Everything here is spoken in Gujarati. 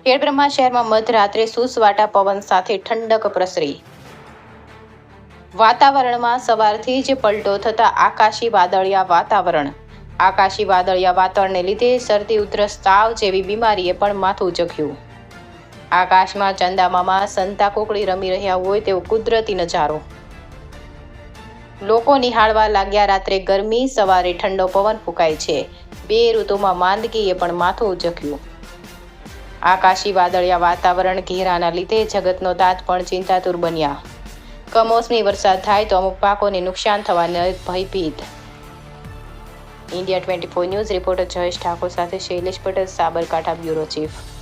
ખેડબ્રહ્મા શહેરમાં મધરાત્રે સુસવાટા પવન સાથે ઠંડક પ્રસરી. વાતાવરણમાં સવારથી જ પલટો થતા આકાશી વાદળિયા વાતાવરણ. આકાશી વાદળિયા વાતાવરણને લીધે શરદી, ઉધરસ, તાવ જેવી બીમારીએ પણ માથું ઝઘ્યું. આકાશમાં ચંદામામા સંતા કોકડી રમી રહ્યા હોય તેવો કુદરતી નજારો. લોકો નિહાળવા લાગ્યા રાત્રે ગરમી, સવારે ઠંડો પવન ફૂંકાય છે. બે ઋતુમાં માંદગીએ પણ માથું ઝઘ્યું. આકાશી વાદળિયા વાતાવરણ ઘેરાના લીધે જગતનો તાત પણ ચિંતાતુર બન્યા. કમોસમી વરસાદ થાય તો અમુક પાકોને નુકસાન થવાને ભયભીત. India 24 news reporter Jayesh Thakor સાથે શૈલેષ પટેલ, સાબરકાંઠા બ્યુરો ચીફ.